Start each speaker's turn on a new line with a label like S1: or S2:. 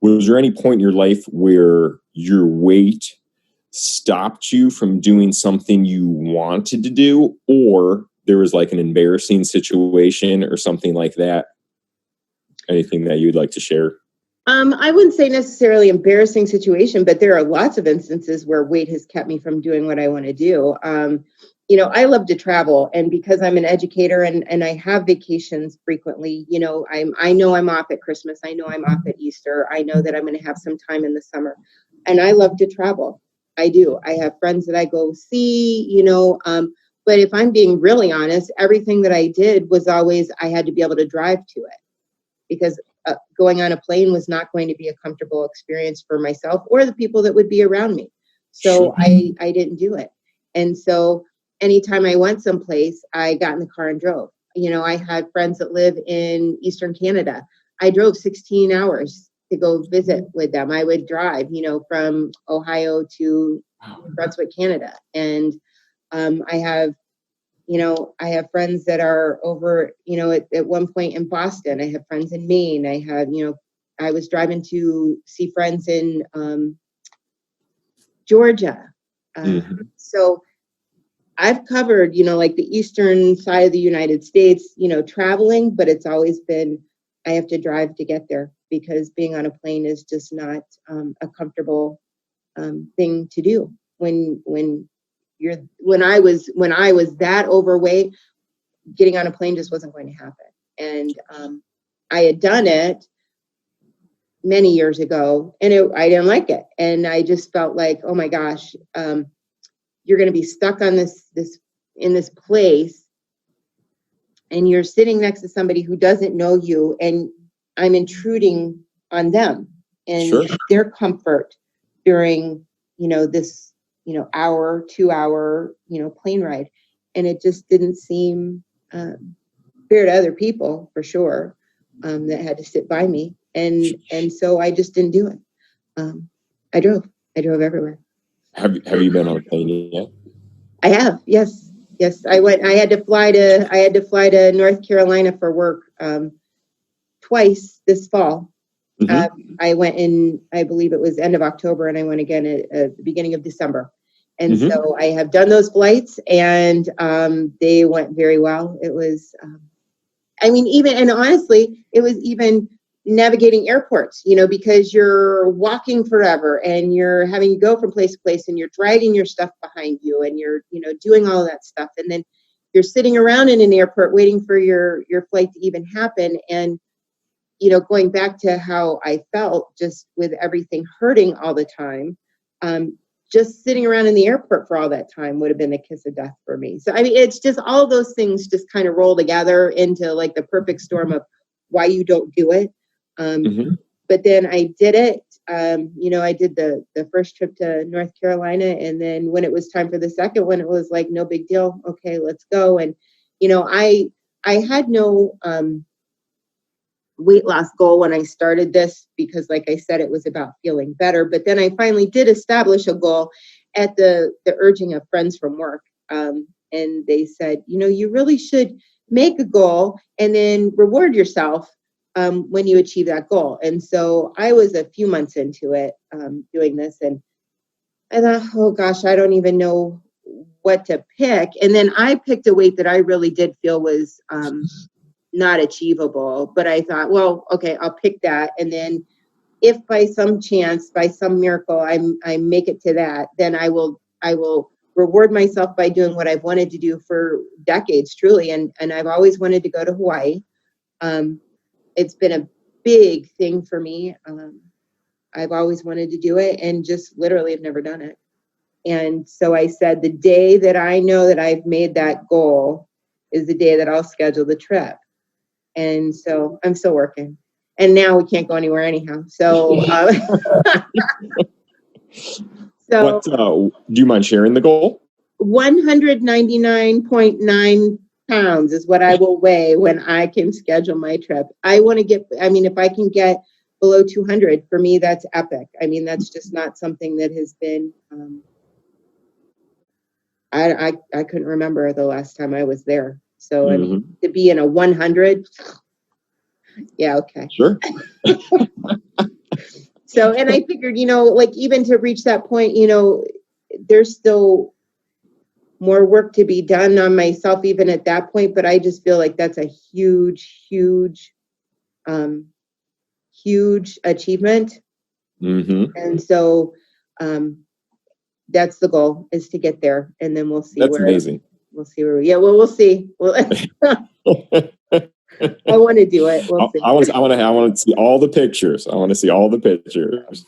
S1: Was there any point in your life where your weight stopped you from doing something you wanted to do, or there was like an embarrassing situation or something like that? Anything that you'd like to share?
S2: I wouldn't say necessarily embarrassing situation, but there are lots of instances where weight has kept me from doing what I want to do. I love to travel, and because I'm an educator and I have vacations frequently, I know I'm off at Christmas. I know I'm off at Easter. I know that I'm going to have some time in the summer, and I love to travel. I do. I have friends that I go see, but if I'm being really honest, everything that I did was always, I had to be able to drive to it, because going on a plane was not going to be a comfortable experience for myself or the people that would be around me. So I didn't do it. And so anytime I went someplace, I got in the car and drove. I had friends that live in Eastern Canada. I drove 16 hours to go visit with them. I would drive, from Ohio to Brunswick, Canada. And I have friends that are over, at one point in Boston. I have friends in Maine. I have, I was driving to see friends in Georgia. So I've covered, like the eastern side of the United States, traveling, but it's always been, I have to drive to get there, because being on a plane is just not a comfortable thing to do. When I was that overweight, getting on a plane just wasn't going to happen. And I had done it many years ago, and I didn't like it. And I just felt like, oh my gosh, you're going to be stuck on in this place, and you're sitting next to somebody who doesn't know you, and I'm intruding on them and their comfort during, this, hour, 2 hour, plane ride. And it just didn't seem fair to other people, for sure, that had to sit by me. And so I just didn't do it. I drove everywhere.
S1: Have you been on a plane yet?
S2: I have, yes. I had to fly to North Carolina for work twice this fall. I went in, I believe it was end of October, and I went again at the beginning of December. And so I have done those flights, and they went very well. It was, and honestly, it was even navigating airports, because you're walking forever and you're having to go from place to place, and you're dragging your stuff behind you, and you're, doing all of that stuff. And then you're sitting around in an airport waiting for your flight to even happen. And, going back to how I felt just with everything hurting all the time, just sitting around in the airport for all that time would have been the kiss of death for me. So, it's just all those things just kind of roll together into like the perfect storm of why you don't do it. But then I did it. I did the first trip to North Carolina, and then when it was time for the second one, it was like, no big deal. Okay, let's go. And, I had no weight loss goal when I started this, because like I said, it was about feeling better. But then I finally did establish a goal at the urging of friends from work. And they said, you really should make a goal and then reward yourself when you achieve that goal. And so I was a few months into it, doing this, and I thought, oh gosh, I don't even know what to pick. And then I picked a weight that I really did feel was not achievable, but I thought, well, okay, I'll pick that. And then if by some chance, by some miracle, I make it to that, then I will reward myself by doing what I've wanted to do for decades, truly. And I've always wanted to go to Hawaii. It's been a big thing for me. I've always wanted to do it, and just literally have never done it. And so I said, the day that I know that I've made that goal is the day that I'll schedule the trip. And so I'm still working, and now we can't go anywhere anyhow. So,
S1: do you mind sharing the goal?
S2: 199.9 pounds is what I will weigh when I can schedule my trip. I want to get, if I can get below 200, for me, that's epic. That's just not something that has been, I couldn't remember the last time I was there. So to be in a 100, yeah, okay.
S1: Sure.
S2: So, and I figured, like even to reach that point, there's still more work to be done on myself even at that point, but I just feel like that's a huge, huge, huge achievement.
S1: Mm-hmm.
S2: And so that's the goal, is to get there, and then we'll see.
S1: That's amazing.
S2: We'll see where we'll see. I want to do it. We'll see.
S1: I want to see all the pictures. I want to see all the pictures.